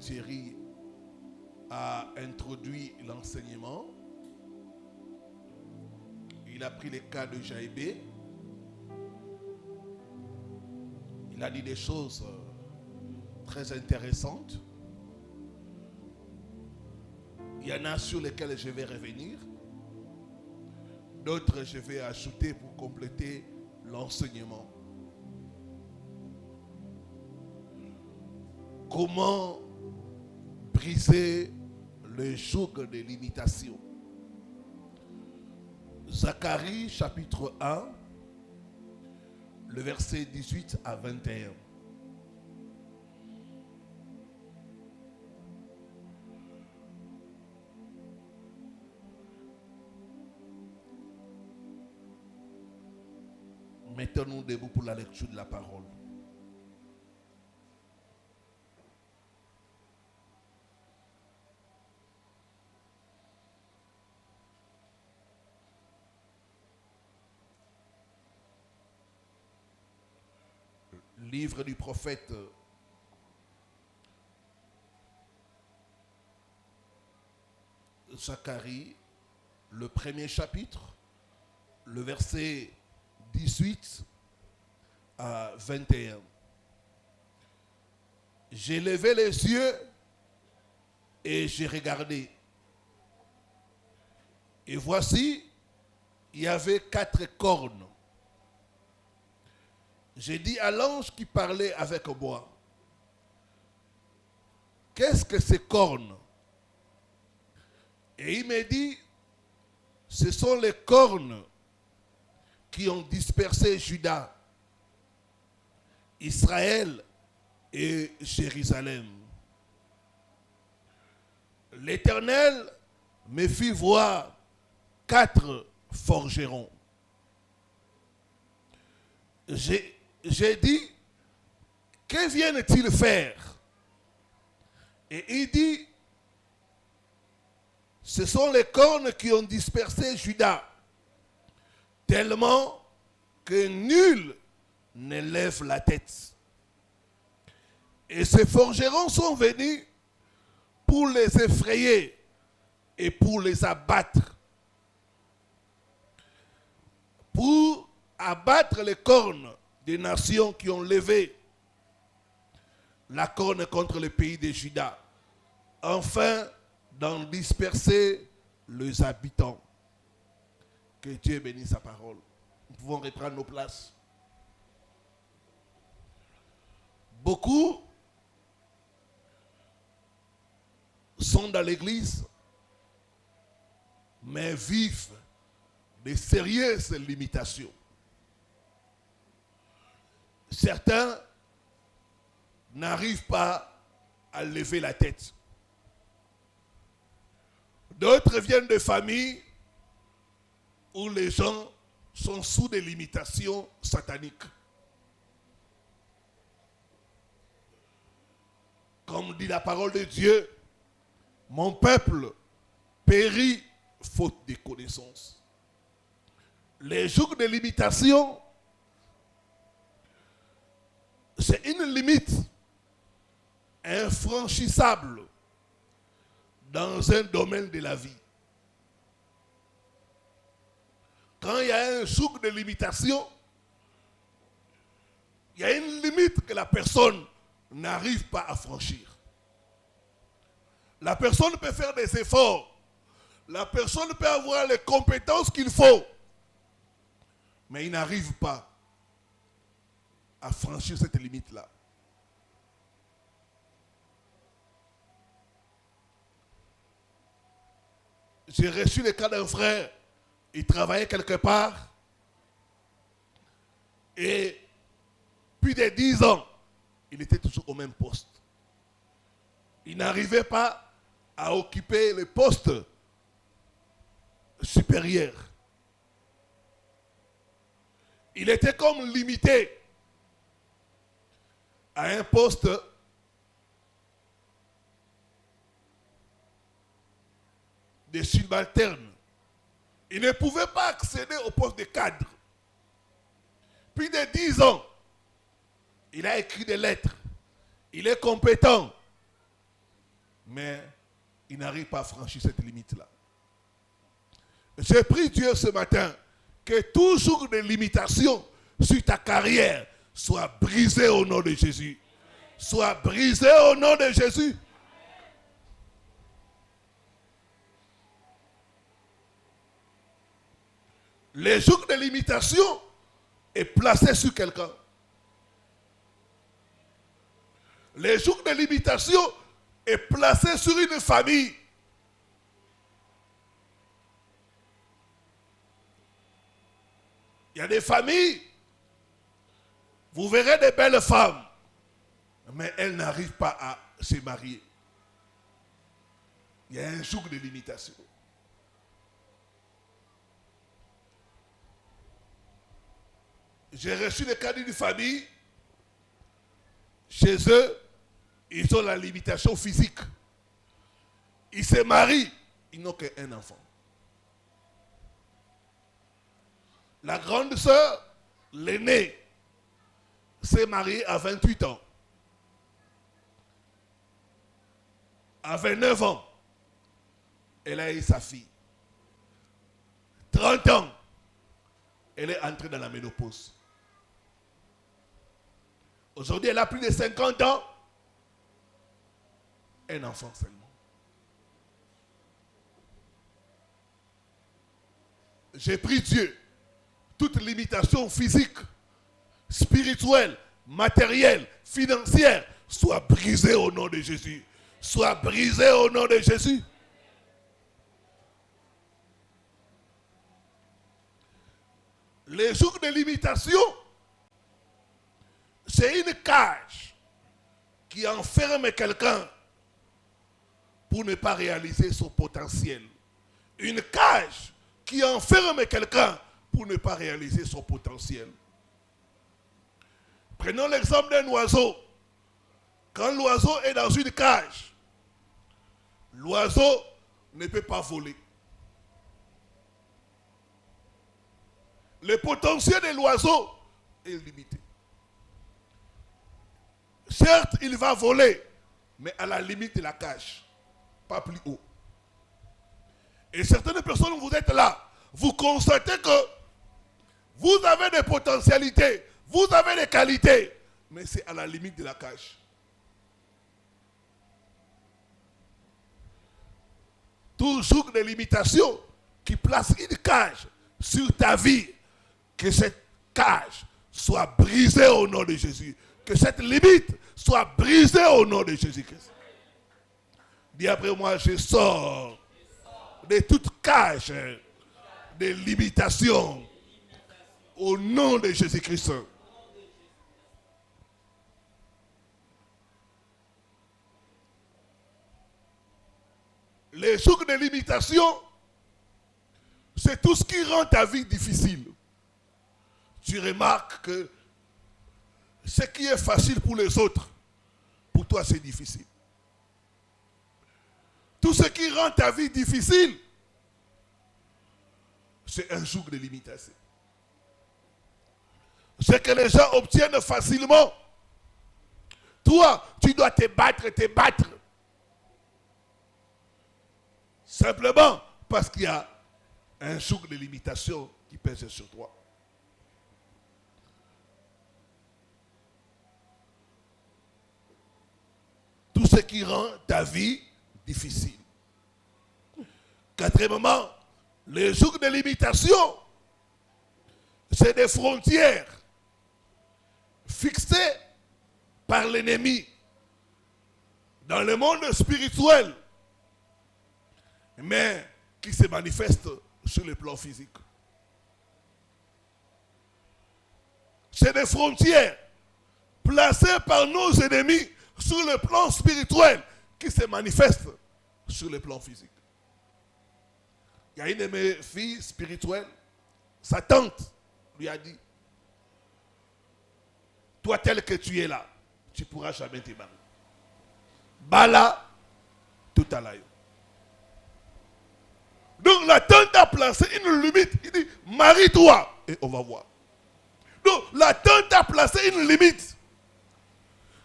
Thierry a introduit l'enseignement. Il a pris le cas de Jaébé. Il a dit des choses très intéressantes. Il y en a sur lesquelles je vais revenir. D'autres, je vais ajouter pour compléter l'enseignement. Comment briser le joug de l'imitation? Zacharie chapitre 1, le verset 18 à 21. Mettons-nous debout pour la lecture de la parole. Livre du prophète Zacharie, le premier chapitre, le verset 18 à 21. J'ai levé les yeux et j'ai regardé. Et voici, il y avait 4 cornes. J'ai dit à l'ange qui parlait avec moi, qu'est-ce que ces cornes? Et il m'a dit, ce sont les cornes qui ont dispersé Juda, Israël et Jérusalem. L'Éternel me fit voir 4 forgerons. J'ai dit, que viennent-ils faire? Et il dit, ce sont les cornes qui ont dispersé Juda, tellement que nul ne lève la tête. Et ces forgerons sont venus pour les effrayer et pour les abattre. Pour abattre les cornes des nations qui ont levé la corne contre le pays de Juda, enfin d'en disperser les habitants. Que Dieu bénisse sa parole. Nous pouvons reprendre nos places. Beaucoup sont dans l'église, mais vivent de sérieuses limitations. Certains n'arrivent pas à lever la tête. D'autres viennent de familles où les gens sont sous des limitations sataniques. Comme dit la parole de Dieu, mon peuple périt faute de connaissances. Les jours de limitation, c'est une limite infranchissable dans un domaine de la vie. Quand il y a un joug de limitation, il y a une limite que la personne n'arrive pas à franchir. La personne peut faire des efforts. La personne peut avoir les compétences qu'il faut. Mais il n'arrive pas à franchir cette limite-là. J'ai reçu le cas d'un frère. Il travaillait quelque part. Et plus de 10 ans, il était toujours au même poste. Il n'arrivait pas à occuper le poste supérieur. Il était comme limité à un poste de subalterne. Il ne pouvait pas accéder au poste de cadre. Plus de 10 ans, il a écrit des lettres. Il est compétent. mais il n'arrive pas à franchir cette limite-là. J'ai pris Dieu ce matin que tout jour de limitation sur ta carrière soit brisé au nom de Jésus. Soit brisé au nom de Jésus. Les jours de limitation est placé sur quelqu'un. Les jours de limitation est placé sur une famille. Il y a des familles, vous verrez des belles femmes, mais elles n'arrivent pas à se marier. Il y a un jour de limitation. J'ai reçu le cas d'une famille, chez eux, ils ont la limitation physique. Ils se marient, ils n'ont qu'un enfant. La grande sœur, l'aînée, s'est mariée à 28 ans. À 29 ans, elle a eu sa fille. 30 ans, elle est entrée dans la ménopause. Aujourd'hui, elle a plus de 50 ans. Un enfant seulement. J'ai pris Dieu. Toute limitation physique, spirituelle, matérielle, financière, soit brisée au nom de Jésus. Soit brisée au nom de Jésus. Les jours de limitation, c'est une cage qui enferme quelqu'un pour ne pas réaliser son potentiel. Une cage qui enferme quelqu'un pour ne pas réaliser son potentiel. Prenons l'exemple d'un oiseau. Quand l'oiseau est dans une cage, l'oiseau ne peut pas voler. Le potentiel de l'oiseau est limité. Certes, il va voler, mais à la limite de la cage, pas plus haut. Et certaines personnes, vous êtes là, vous constatez que vous avez des potentialités, vous avez des qualités, mais c'est à la limite de la cage. Toujours des limitations qui placent une cage sur ta vie. Que cette cage soit brisée au nom de Jésus. Que cette limite soit brisée au nom de Jésus-Christ. Dis après moi, je sors de toute cage de limitation au nom de Jésus-Christ. Les jours de limitation, c'est tout ce qui rend ta vie difficile. Tu remarques que ce qui est facile pour les autres, pour toi c'est difficile. Tout ce qui rend ta vie difficile, c'est un jour de limitation. Ce que les gens obtiennent facilement, toi, tu dois te battre. Simplement parce qu'il y a un jour de limitation qui pèse sur toi. Tout ce qui rend ta vie difficile. Quatrièmement, les jours de limitation, c'est des frontières fixées par l'ennemi dans le monde spirituel, mais qui se manifestent sur le plan physique. C'est des frontières placées par nos ennemis sur le plan spirituel qui se manifestent sur le plan physique. Il y a une de mes filles spirituelles, sa tante lui a dit, toi tel que tu es là, tu ne pourras jamais te marier. Bala, tout à l'heure. Donc la tante a placé une limite. Il dit, marie-toi et on va voir. Donc la tante a placé une limite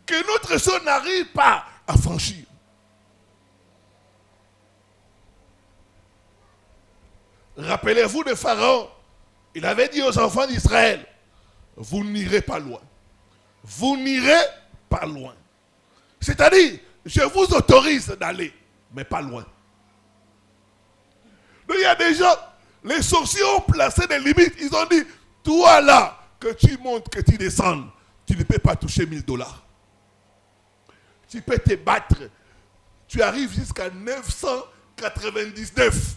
que notre soeur n'arrive pas à franchir. Rappelez-vous de Pharaon. Il avait dit aux enfants d'Israël, vous n'irez pas loin. Vous n'irez pas loin. C'est-à-dire, je vous autorise d'aller, mais pas loin. Donc il y a des gens, les sorciers ont placé des limites. Ils ont dit, toi là, que tu montes, que tu descendes, tu ne peux pas toucher $1000. Tu peux te battre. Tu arrives jusqu'à 999.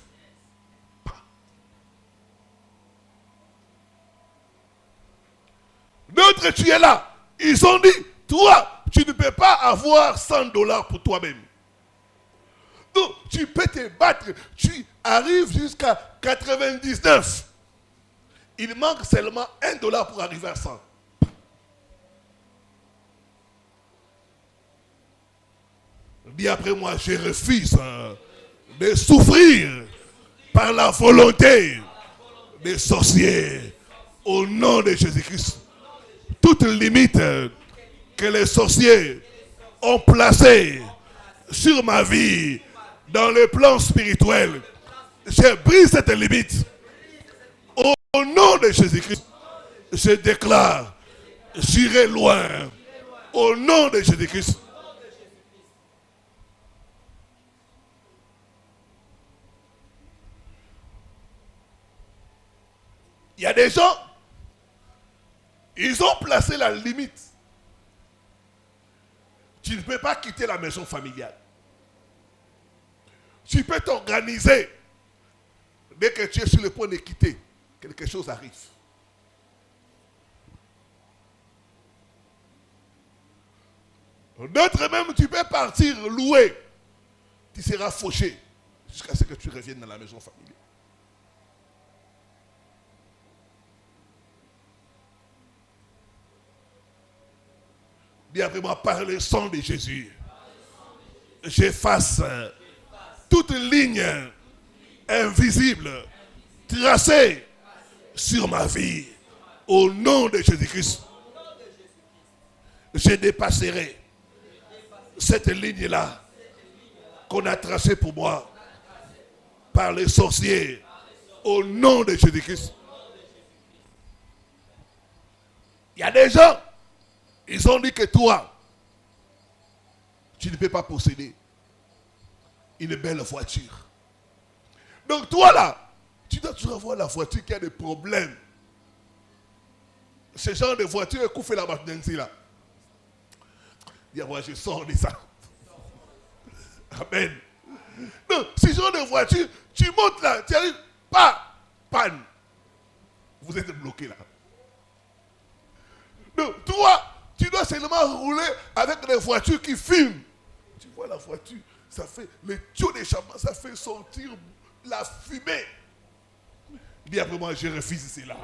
D'autres, tu es là. Ils ont dit, toi, tu ne peux pas avoir $100 pour toi-même. Donc, tu peux te battre. Tu arrives jusqu'à 99. Il manque seulement $1 pour arriver à 100. Dis après moi, je refuse de souffrir par la volonté des sorciers. Au nom de Jésus-Christ. Toute limite que les sorciers ont placée sur ma vie, dans le plan spirituel, je brise cette limite. Au nom de Jésus-Christ, je déclare, j'irai loin. Au nom de Jésus-Christ. Il y a des gens, ils ont placé la limite. Tu ne peux pas quitter la maison familiale. Tu peux t'organiser. Dès que tu es sur le point de quitter, quelque chose arrive. D'autres même, tu peux partir louer. Tu seras fauché jusqu'à ce que tu reviennes dans la maison familiale. Dis après moi, par le sang de Jésus, j'efface toute ligne invisible tracée sur ma vie. Au nom de Jésus-Christ, je dépasserai cette ligne-là qu'on a tracée pour moi par les sorciers. Au nom de Jésus-Christ. Il y a des gens, ils ont dit que toi, tu ne peux pas posséder une belle voiture. Donc toi là, tu dois toujours avoir la voiture qui a des problèmes. Ce genre de voiture, qu'on fait la maintenance là. Dis moi, je sors de ça. Amen. Donc, ce genre de voiture, tu montes là, tu arrives, pas, panne. Vous êtes bloqué là. Donc toi, tu dois seulement rouler avec des voitures qui fument. Tu vois la voiture, ça fait le tuyau des chambres, ça fait sortir la fumée. Dis après moi, je refuse cela.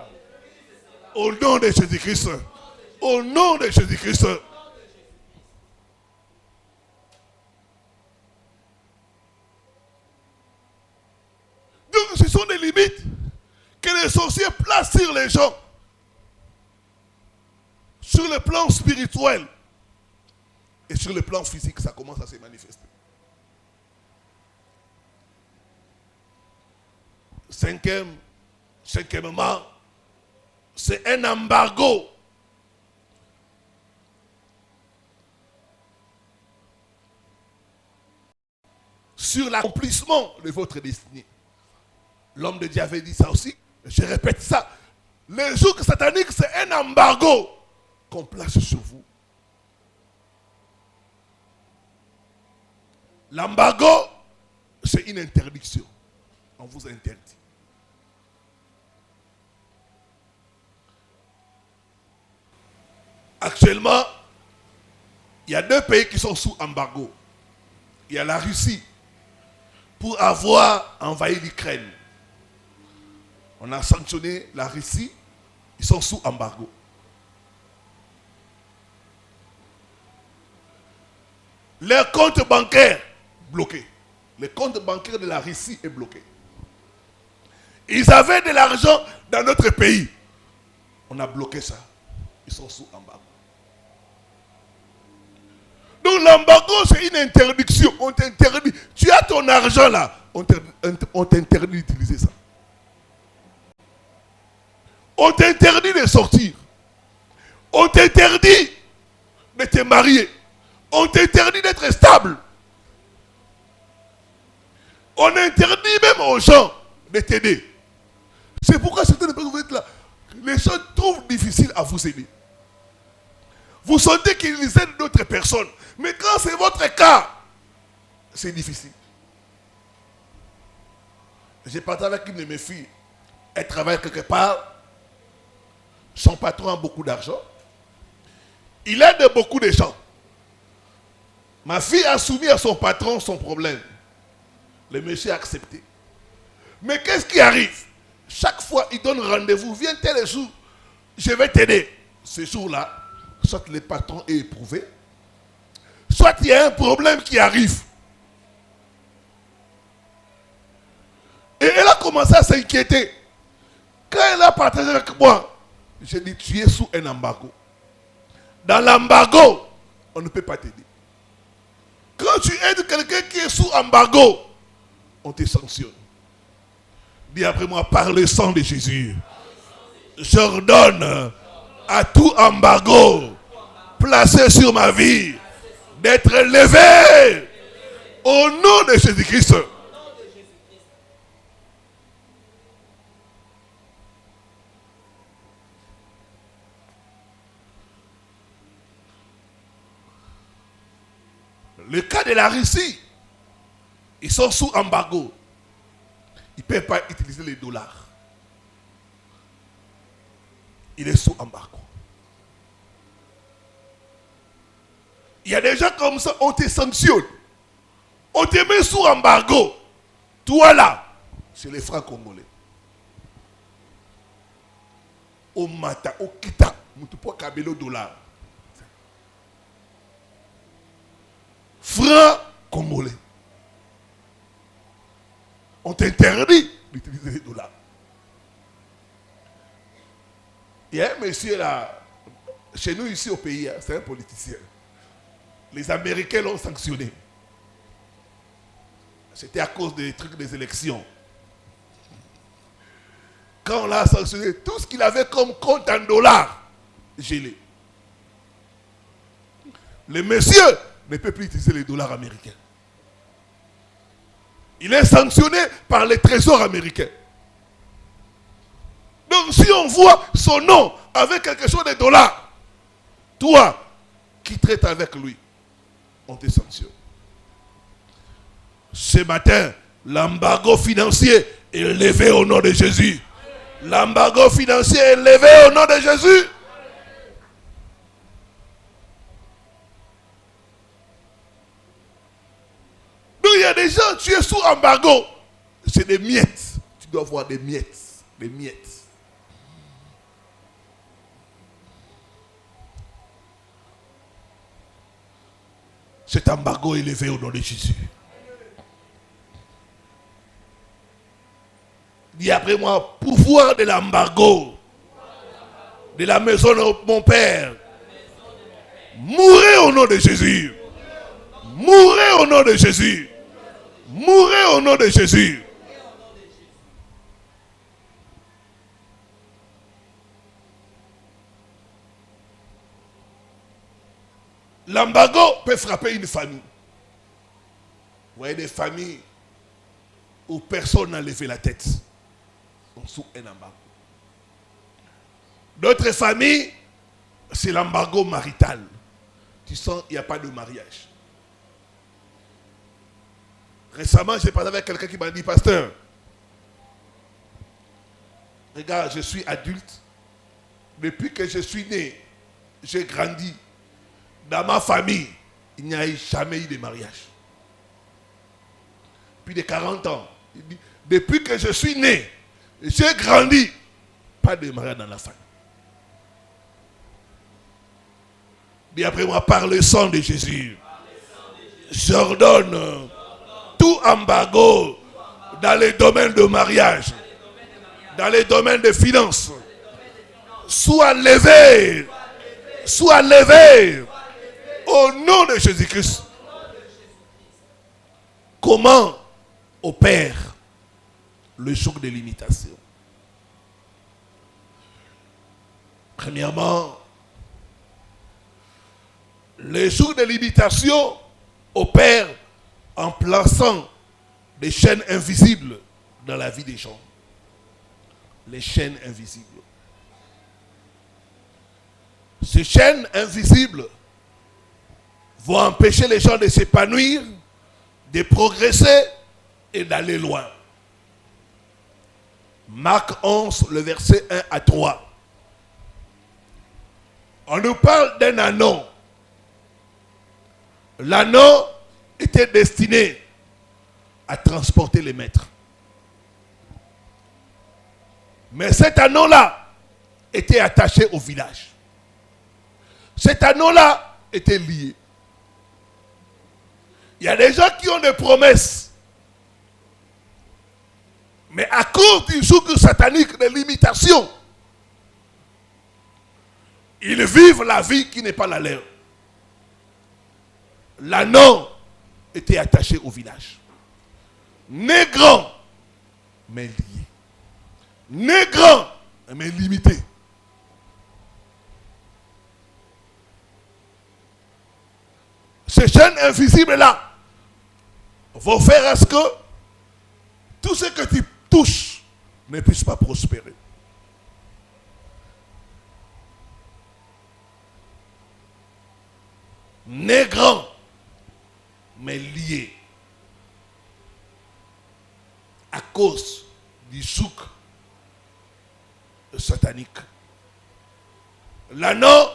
Au nom de Jésus-Christ. Au nom de Jésus-Christ. Donc ce sont des limites que les sorciers placent sur les gens. Sur le plan spirituel et sur le plan physique, ça commence à se manifester. Cinquièmement, c'est un embargo sur l'accomplissement de votre destinée. L'homme de Dieu avait dit ça aussi. Je répète ça. Les jours sataniques, c'est un embargo qu'on place sur vous. L'embargo, c'est une interdiction. On vous interdit. Actuellement, il y a 2 pays qui sont sous embargo. Il y a la Russie pour avoir envahi l'Ukraine. On a sanctionné la Russie, ils sont sous embargo. Leurs comptes bancaires bloqués. Le compte bancaire de la Russie est bloqué. Ils avaient de l'argent dans notre pays. On a bloqué ça. Ils sont sous embargo. Donc l'embargo, c'est une interdiction. On t'interdit. Tu as ton argent là. On t'interdit d'utiliser ça. On t'interdit de sortir. On t'interdit de te marier. On t'interdit d'être stable. On interdit même aux gens de t'aider. C'est pourquoi certaines personnes vous êtes là. Les gens trouvent difficile à vous aider. Vous sentez qu'ils aident d'autres personnes. Mais quand c'est votre cas, c'est difficile. J'ai parlé avec une de mes filles. Elle travaille quelque part. Son patron a beaucoup d'argent. Il aide beaucoup de gens. Ma fille a soumis à son patron son problème. Le monsieur a accepté. Mais qu'est-ce qui arrive? Chaque fois, il donne rendez-vous. Viens tel jour, je vais t'aider. Ce jour-là, soit le patron est éprouvé, soit il y a un problème qui arrive. Et elle a commencé à s'inquiéter. Quand elle a partagé avec moi, j'ai dit, tu es sous un embargo. Dans l'embargo, on ne peut pas t'aider. Quand tu aides quelqu'un qui est sous embargo, on te sanctionne. Dis après moi, par le sang de Jésus, j'ordonne à tout embargo placé sur ma vie d'être levé au nom de Jésus-Christ. Le cas de la Russie, ils sont sous embargo. Ils ne peuvent pas utiliser les dollars. Il est sous embargo. Il y a des gens comme ça, on te sanctionne. On te met sous embargo. Toi là, c'est les francs congolais. Au Mata, au Kita, tu peux pas le dollar. Francs congolais. On t'interdit d'utiliser les dollars. Il y a un monsieur là, chez nous ici au pays, c'est un politicien. Les Américains l'ont sanctionné. C'était à cause des trucs des élections. Quand on l'a sanctionné, tout ce qu'il avait comme compte en dollars, gelé. Le monsieur ne peut plus utiliser les dollars américains. Il est sanctionné par les trésors américains. Donc si on voit son nom avec quelque chose de dollars, toi qui traites avec lui, on te sanctionne. Ce matin, l'embargo financier est levé au nom de Jésus. L'embargo financier est levé au nom de Jésus. Donc il y a des gens, tu es sous embargo. C'est des miettes. Tu dois voir des miettes. Des miettes. Cet embargo est levé au nom de Jésus. Dis après moi, pouvoir de l'embargo de la maison de mon Père. Mourez au nom de Jésus. Mourez au nom de Jésus. Mourez au nom de Jésus. L'embargo peut frapper une famille. Vous voyez des familles où personne n'a levé la tête. Ils sont sous un embargo. D'autres familles, c'est l'embargo marital. Tu sens qu'il n'y a pas de mariage. Récemment, j'ai parlé avec quelqu'un qui m'a dit, pasteur, regarde, je suis adulte. Depuis que je suis né, j'ai grandi. Dans ma famille, il n'y a jamais eu de mariage. Plus de 40 ans. Il dit, depuis que je suis né, j'ai grandi. Pas de mariage dans la famille. Et après moi, par le sang de Jésus, j'ordonne tout embargo dans les domaines de mariage, dans les domaines de finances, soit levé au nom de Jésus-Christ. Comment opère le joug de l'imitation? Premièrement, les jours de limitation opèrent en plaçant des chaînes invisibles dans la vie des gens. Les chaînes invisibles. Ces chaînes invisibles vont empêcher les gens de s'épanouir, de progresser et d'aller loin. Marc 11, le verset 1 à 3. On nous parle d'un anneau. L'anneau était destiné à transporter les maîtres. Mais cet anneau-là était attaché au village. Cet anneau-là était lié. Il y a des gens qui ont des promesses. Mais à cause du joug satanique de l'imitation, ils vivent la vie qui n'est pas la leur. L'anneau était attaché au village. Né grand, mais lié. Né grand, mais limité. Ces chaînes invisibles-là vont faire à ce que tout ce que tu touches ne puisse pas prospérer. Né grand, mais lié à cause du souk satanique. L'anneau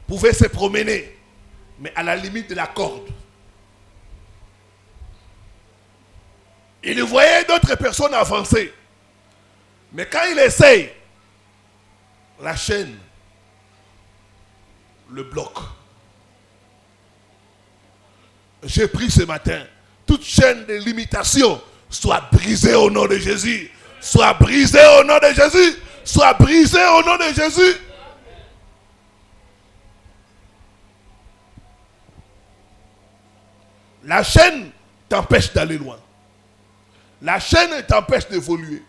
pouvait se promener, mais à la limite de la corde. Il voyait d'autres personnes avancer. Mais quand il essaye, la chaîne le bloque. J'ai pris ce matin, toute chaîne de limitation soit brisée au nom de Jésus. Soit brisée au nom de Jésus. Soit brisée au nom de Jésus. La chaîne t'empêche d'aller loin. La chaîne t'empêche d'évoluer.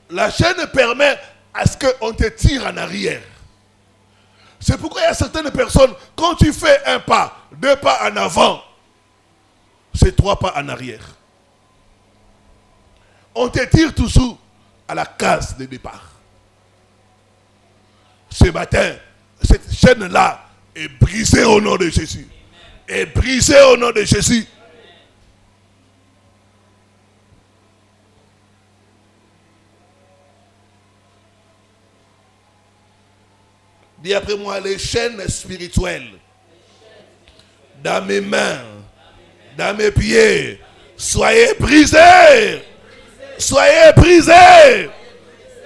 La chaîne permet à ce qu'on te tire en arrière. C'est pourquoi il y a certaines personnes, quand tu fais un pas, 2 pas en avant, c'est 3 pas en arrière. On te tire toujours à la case de départ. Ce matin, cette chaîne-là est brisée au nom de Jésus. Est brisée au nom de Jésus. Dis après moi, les chaînes spirituelles dans mes mains, dans mes pieds, soyez brisés. Soyez brisés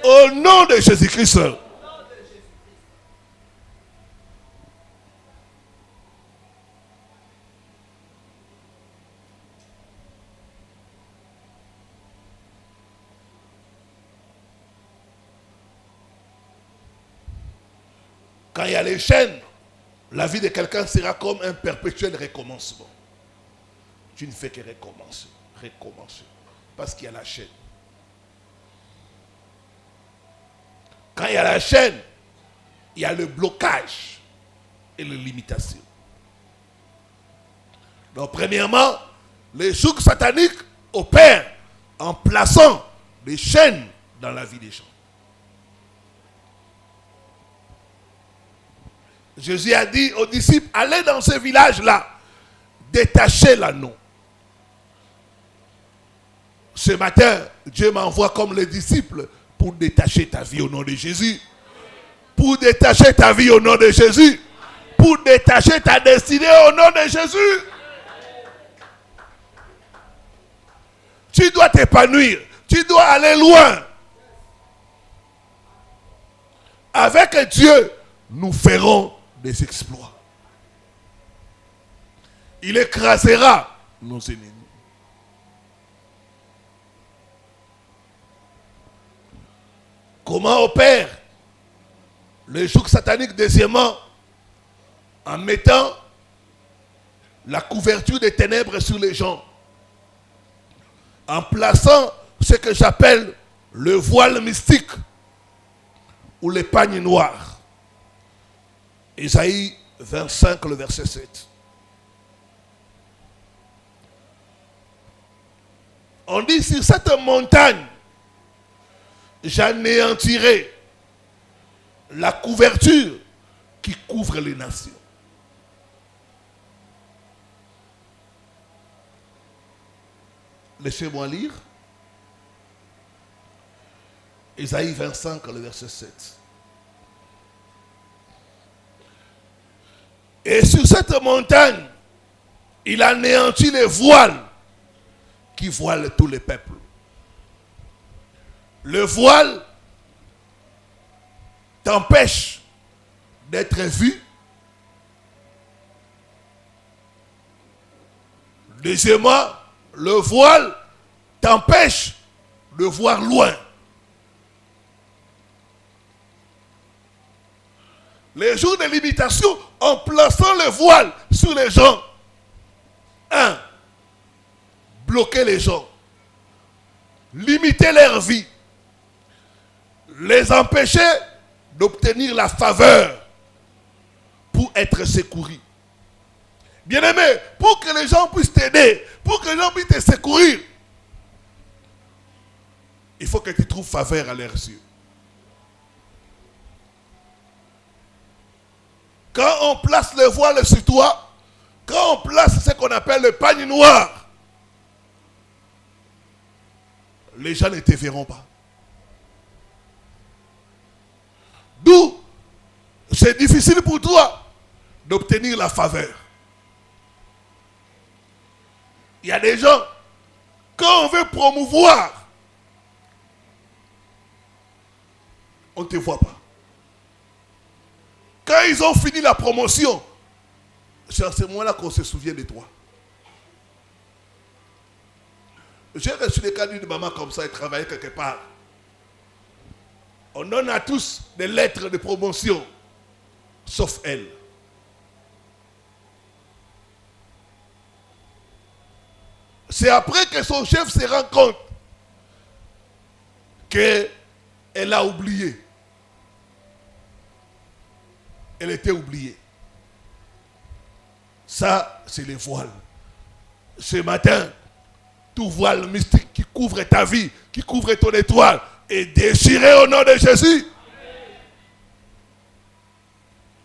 au nom de Jésus-Christ. Quand il y a les chaînes, la vie de quelqu'un sera comme un perpétuel recommencement. Tu ne fais que recommencer, recommencer. Parce qu'il y a la chaîne. Quand il y a la chaîne, il y a le blocage et les limitations. Donc, premièrement, les jougs sataniques opèrent en plaçant des chaînes dans la vie des gens. Jésus a dit aux disciples, allez dans ce village-là, détachez l'anneau. Ce matin, Dieu m'envoie comme les disciples pour détacher ta vie au nom de Jésus. Pour détacher ta vie au nom de Jésus. Pour détacher ta destinée au nom de Jésus. Tu dois t'épanouir. Tu dois aller loin. Avec Dieu, nous ferons des exploits. Il écrasera nos ennemis. Comment opère le joug satanique? Deuxièmement, en mettant la couverture des ténèbres sur les gens. en plaçant ce que j'appelle le voile mystique ou les pagnes noirs. Ésaïe 25, le verset 7. On dit, sur cette montagne, j'anéantirai la couverture qui couvre les nations. Laissez-moi lire. Ésaïe 25, le verset 7. Et sur cette montagne, il anéantit les voiles qui voilent tous les peuples. Le voile t'empêche d'être vu. Deuxièmement, le voile t'empêche de voir loin. Les jours de limitation, en plaçant le voile sur les gens, bloquer les gens, limiter leur vie, les empêcher d'obtenir la faveur pour être secourus. Bien-aimé, pour que les gens puissent t'aider, pour que les gens puissent te secourir, il faut que tu trouves faveur à leurs yeux. Quand on place le voile sur toi, quand on place ce qu'on appelle le pagne noir, les gens ne te verront pas. D'où c'est difficile pour toi d'obtenir la faveur. Il y a des gens, quand on veut promouvoir, on ne te voit pas. Quand ils ont fini la promotion, c'est à ce moment-là qu'on se souvient de toi. J'ai reçu des cas d'une maman comme ça et travaillé quelque part. On donne à tous des lettres de promotion, sauf elle. C'est après que son chef se rend compte qu'elle a oublié. Elle était oubliée. Ça, c'est les voiles. Ce matin, tout voile mystique qui couvre ta vie, qui couvre ton étoile, est déchiré au nom de Jésus.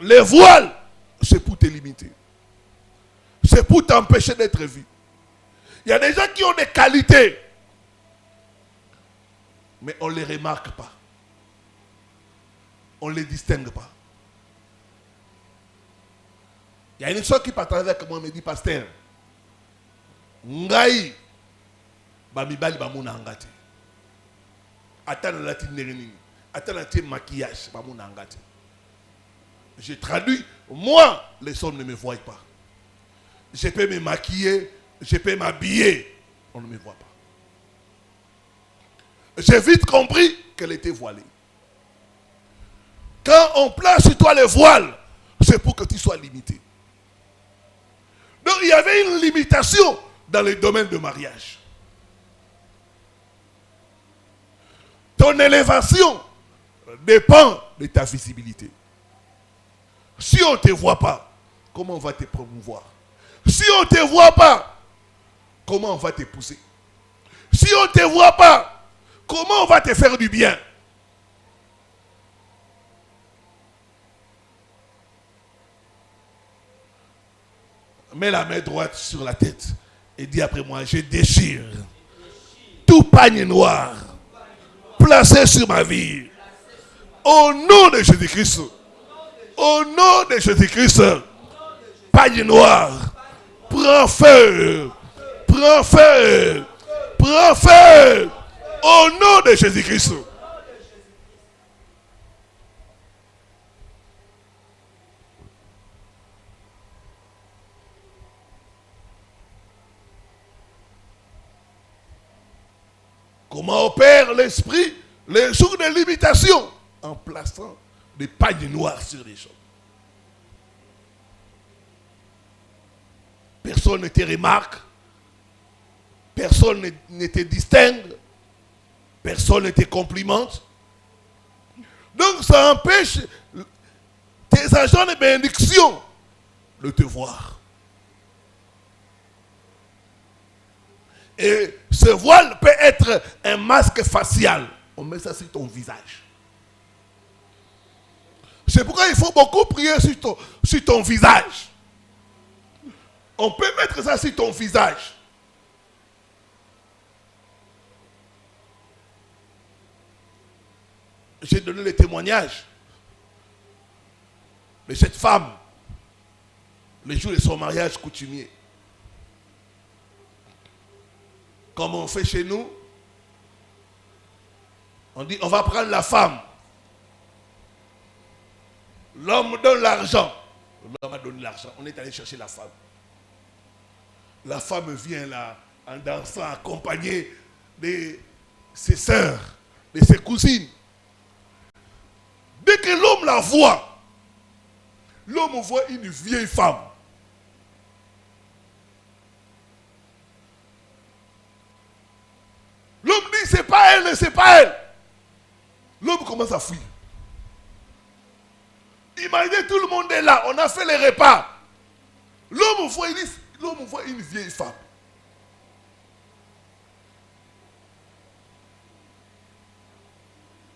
Les voiles, c'est pour te limiter. C'est pour t'empêcher d'être vu. Il y a des gens qui ont des qualités, mais on ne les remarque pas. On ne les distingue pas. Il y a une soeur qui partageait avec moi, me dit, pasteur, Ngai, Bamibali Bamouna Angate. Attends la tinerini. Attends la maquillage, Bamouna Angate. J'ai traduit, moi, les hommes ne me voient pas. Je peux me maquiller, je peux m'habiller, on ne me voit pas. J'ai vite compris qu'elle était voilée. Quand on place sur toi le voile, c'est pour que tu sois limité. Donc il y avait une limitation dans le domaine de mariage. Ton élévation dépend de ta visibilité. Si on ne te voit pas, comment on va te promouvoir? Si on ne te voit pas, comment on va t'épouser? Si on ne te voit pas, comment on va te faire du bien? Mets la main droite sur la tête et dis après moi, je déchire tout pagne noir placé sur ma vie. Au nom de Jésus-Christ. Au nom de Jésus-Christ. Pagne noir. Prends feu. Prends feu. Prends feu. Au nom de Jésus-Christ. Comment opère l'esprit les jours de limitation? En plaçant des pagnes noires sur les gens. Personne ne te remarque. personne ne te distingue, personne ne te complimente. Donc ça empêche tes agents de bénédiction de te voir. Et ce voile peut être un masque facial. On met ça sur ton visage. C'est pourquoi il faut beaucoup prier sur ton visage. On peut mettre ça sur ton visage. J'ai donné le témoignage de cette femme le jour de son mariage coutumier. Comme on fait chez nous, on dit on va prendre la femme. L'homme donne l'argent. L'homme a donné l'argent. On est allé chercher la femme. La femme vient là en dansant, accompagnée de ses sœurs, de ses cousines. Dès que l'homme la voit, l'homme voit une vieille femme. L'homme dit c'est pas elle, c'est pas elle. L'homme commence à fuir. Imaginez, tout le monde est là, on a fait les repas. L'homme voit une vieille femme.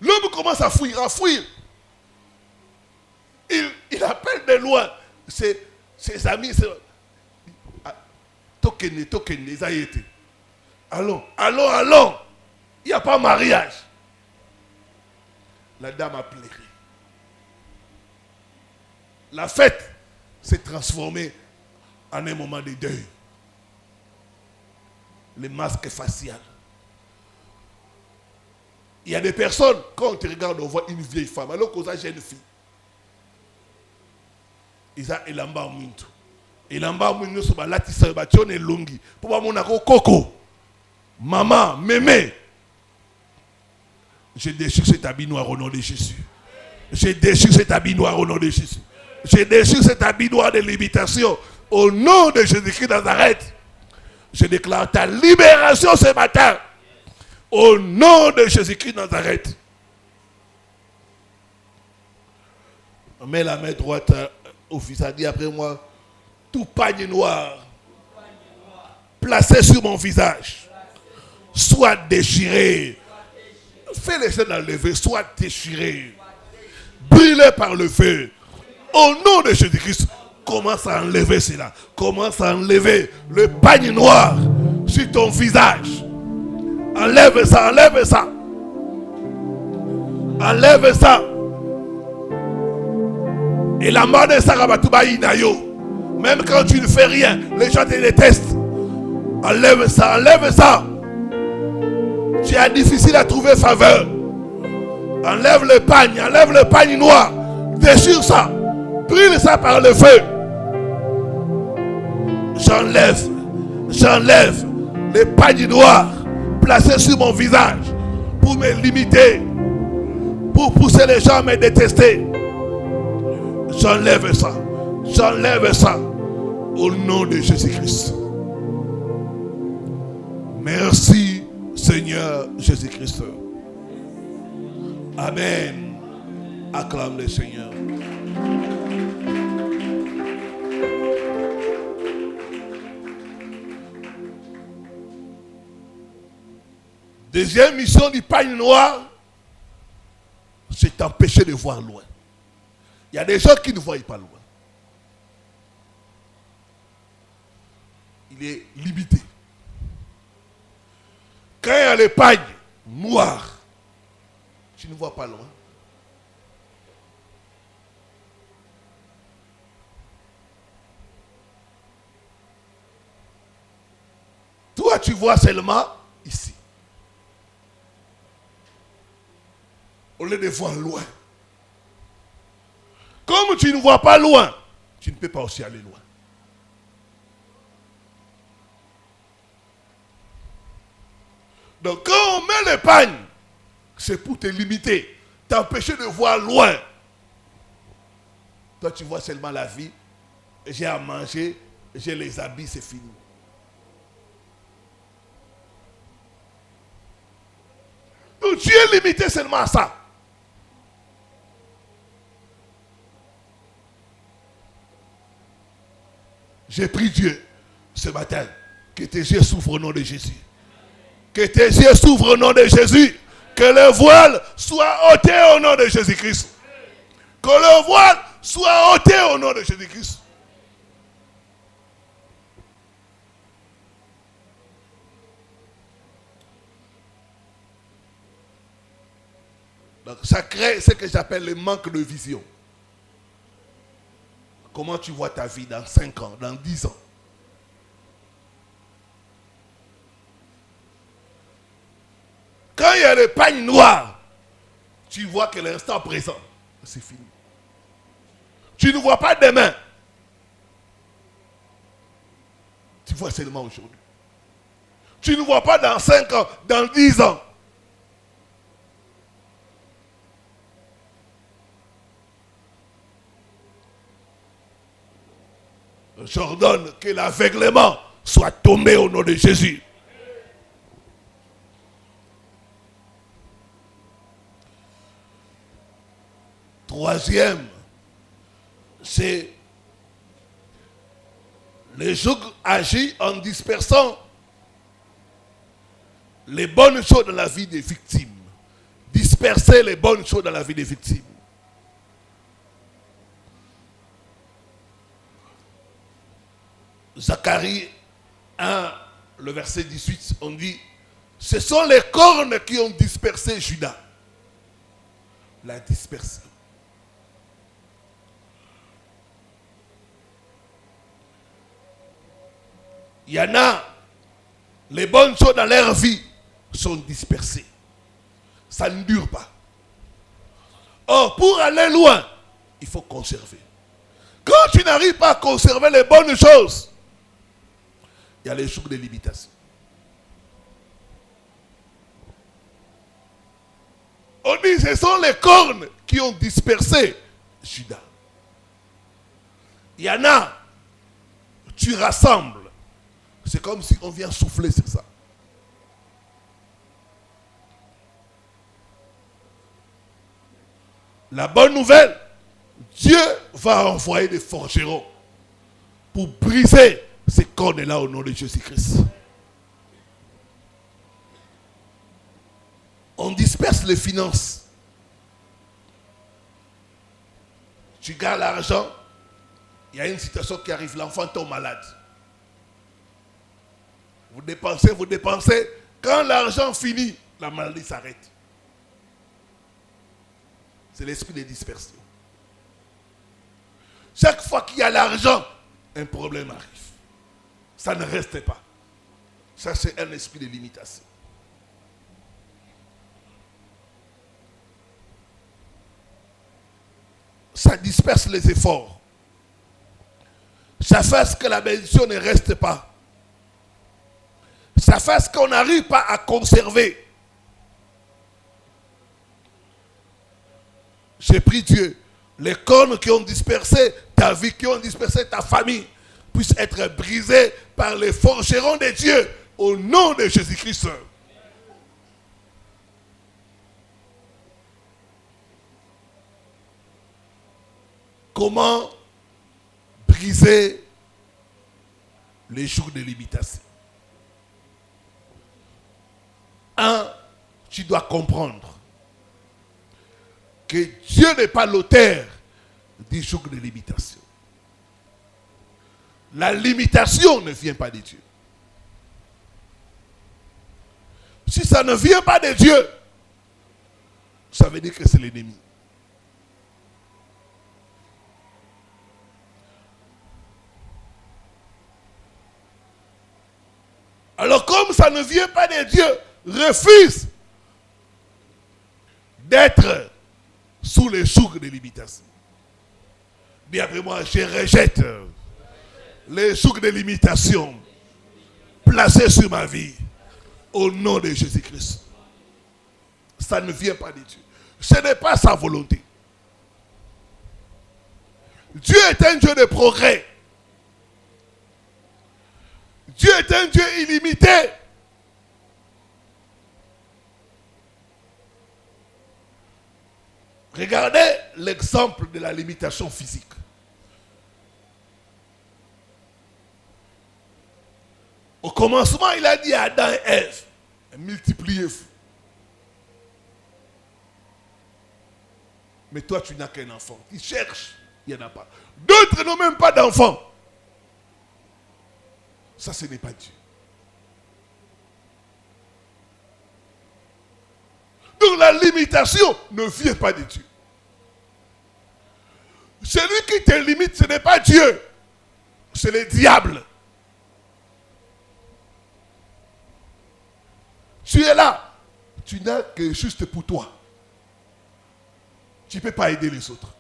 L'homme commence à fuir, à fuir. Il appelle de loin ses amis. Tokene, ça y était. Allons. Il n'y a pas mariage. La dame a pleuré. La fête s'est transformée en un moment de deuil. Le masque facial. Il y a des personnes, quand on te regarde, on voit une vieille femme, alors qu'on a une jeune fille. Isa elamba mwintu. Elamba mwintu soba latisa bachone lungi. Pour mona koko. Maman, mémé. Je déchire cet habit noir au nom de Jésus. Je déchire cet habit noir au nom de Jésus. Je déchire cet habit noir de limitation au nom de Jésus-Christ de Nazareth. Je déclare ta libération ce matin au nom de Jésus-Christ de Nazareth. On met la main droite au fils, a dit après moi, tout pagne noir placé sur mon visage soit déchiré. Fais l'essai d'enlever, soit déchiré, brûlé par le feu. Au nom de Jésus-Christ, commence à enlever cela. Commence à enlever le pagne noir sur ton visage. Enlève ça, enlève ça. Enlève ça. Et la mort de Sarabatuba Inayo, même quand tu ne fais rien, les gens te détestent. Enlève ça, enlève ça. Tu as difficile à trouver faveur. Enlève le pagne noir. Déchire ça. Brûle ça par le feu. J'enlève les pagnes noires placées sur mon visage pour me limiter, pour pousser les gens à me détester. J'enlève ça au nom de Jésus-Christ. Merci Seigneur Jésus-Christ. Amen. Acclame le Seigneur. Deuxième mission du pagne noir, c'est t'empêcher de voir loin. Il y a des gens qui ne voient pas loin. Il est limité. Quand il y a le pagne noir, tu ne vois pas loin. Toi, tu vois seulement ici. Au lieu de voir loin. Comme tu ne vois pas loin, tu ne peux pas aussi aller loin. Donc quand on met le pagne, c'est pour te limiter, t'empêcher de voir loin. Toi tu vois seulement la vie, j'ai à manger, j'ai les habits, c'est fini. limité seulement à ça. J'ai prié Dieu ce matin que tes yeux s'ouvrent au nom de Jésus. Que tes yeux s'ouvrent au nom de Jésus. Que le voile soit ôté au nom de Jésus-Christ. Que le voile soit ôté au nom de Jésus-Christ. Donc ça crée ce que j'appelle le manque de vision. Comment tu vois ta vie dans 5 ans, dans 10 ans? Quand il y a le pagne noir, tu vois que l'instant présent, c'est fini. Tu ne vois pas demain. Tu vois seulement aujourd'hui. Tu ne vois pas dans 5 ans, dans 10 ans. J'ordonne que l'aveuglement soit tombé au nom de Jésus. Troisième, c'est le joug agit en dispersant les bonnes choses dans la vie des victimes. Disperser les bonnes choses dans la vie des victimes. Zacharie 1, le verset 18, on dit, ce sont les cornes qui ont dispersé Judas. La dispersion. Il y en a, les bonnes choses dans leur vie sont dispersées. Ça ne dure pas. Or, pour aller loin, il faut conserver. Quand tu n'arrives pas à conserver les bonnes choses, il y a les jours de limitation. On dit, ce sont les cornes qui ont dispersé Judas. Il y en a, tu rassembles. C'est comme si on vient souffler sur ça. La bonne nouvelle, Dieu va envoyer des forgerons pour briser ces cornes-là au nom de Jésus-Christ. On disperse les finances. Tu gardes l'argent, il y a une situation qui arrive, l'enfant tombe malade. Vous dépensez. Quand l'argent finit, la maladie s'arrête. C'est l'esprit de dispersion. Chaque fois qu'il y a l'argent, un problème arrive. Ça ne reste pas. Ça, c'est un esprit de limitation. Ça disperse les efforts. Ça fait ce que la bénédiction ne reste pas. Ça fait ce qu'on n'arrive pas à conserver. J'ai prié Dieu, les cornes qui ont dispersé ta vie, qui ont dispersé ta famille, puissent être brisées par les forgerons de Dieu au nom de Jésus-Christ. Comment briser les jours de limitation? Tu dois comprendre que Dieu n'est pas l'auteur des jours de limitation. La limitation ne vient pas de Dieu. Si ça ne vient pas de Dieu, ça veut dire que c'est l'ennemi. Alors comme ça ne vient pas de Dieu, refuse d'être sous les jougs de limitation. Dis après moi, je rejette les jougs de limitation placés sur ma vie au nom de Jésus-Christ. Ça ne vient pas de Dieu. Ce n'est pas sa volonté. Dieu est un Dieu de progrès. Dieu est un Dieu illimité. Regardez l'exemple de la limitation physique. Au commencement, il a dit à Adam et Ève, multipliez-vous. Mais toi, tu n'as qu'un enfant. Tu cherches, il n'y en a pas. D'autres n'ont même pas d'enfant. Ça, ce n'est pas Dieu. Donc la limitation ne vient pas de Dieu. Celui qui te limite, ce n'est pas Dieu. C'est le diable. Tu es là. Tu n'as que juste pour toi. Tu ne peux pas aider les autres.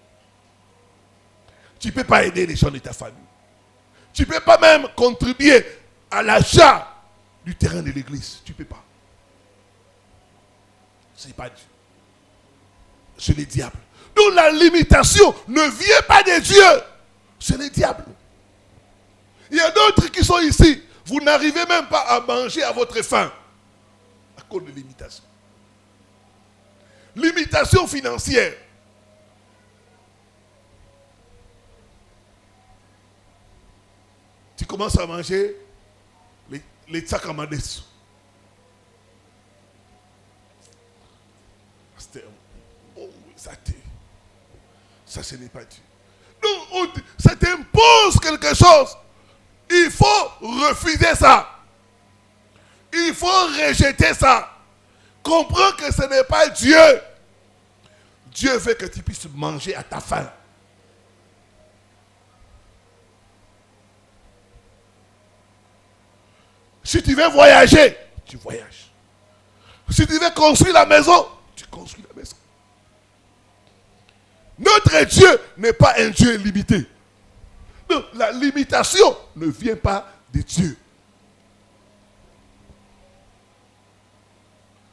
Tu ne peux pas aider les gens de ta famille. Tu ne peux pas même contribuer à l'achat du terrain de l'église. Tu ne peux pas. Ce n'est pas Dieu. C'est le diable. Donc la limitation ne vient pas de Dieu. C'est le diable. Il y a d'autres qui sont ici. Vous n'arrivez même pas à manger à votre faim. À cause de limitation. Limitation financière. Tu commences à manger les tsakamadesu. Ça, ce n'est pas Dieu. Donc, ça t'impose quelque chose. Il faut refuser ça. Il faut rejeter ça. Comprends que ce n'est pas Dieu. Dieu veut que tu puisses manger à ta faim. Si tu veux voyager, tu voyages. Si tu veux construire la maison, tu construis la maison. Notre Dieu n'est pas un Dieu limité. Donc, la limitation ne vient pas de Dieu.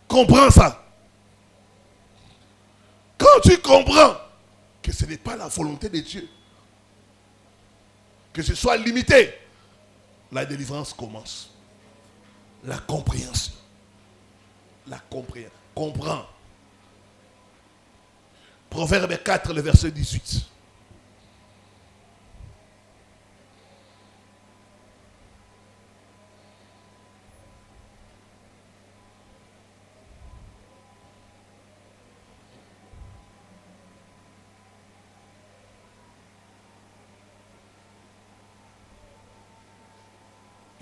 Comprends ça. Quand tu comprends que ce n'est pas la volonté de Dieu, que ce soit limité, la délivrance commence. La compréhension. La compréhension. Comprends. Proverbe 4, le verset 18.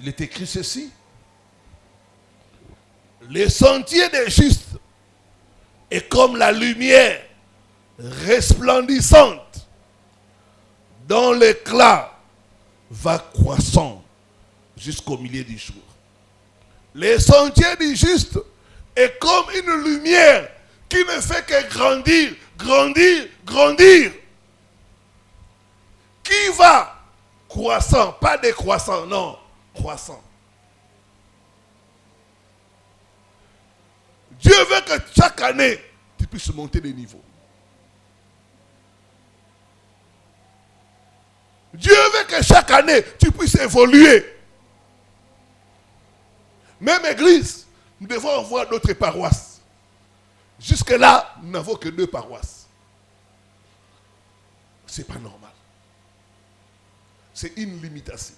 Il est écrit ceci. Les sentiers des justes est comme la lumière resplendissante dont l'éclat va croissant jusqu'au milieu du jour. Les sentiers du juste est comme une lumière qui ne fait que grandir, grandir, grandir. Qui va croissant, pas décroissant, non, croissant. Dieu veut que chaque année, tu puisses monter de niveau. Dieu veut que chaque année, tu puisses évoluer. Même église, nous devons avoir d'autres paroisses. Jusque-là, nous n'avons que 2 paroisses. Ce n'est pas normal. C'est une limitation.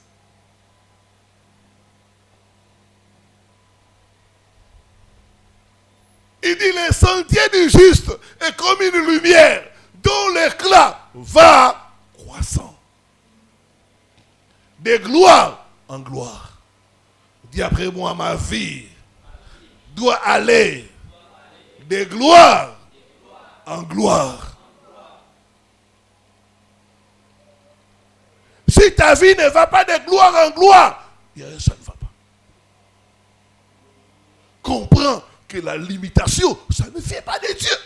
Il dit les sentiers du juste est comme une lumière dont l'éclat va croissant. De gloire en gloire. Dis après moi, ma vie doit aller de gloire en gloire. Si ta vie ne va pas de gloire en gloire, ça ne va pas. Comprends que la limitation, ça ne fait pas de Dieu.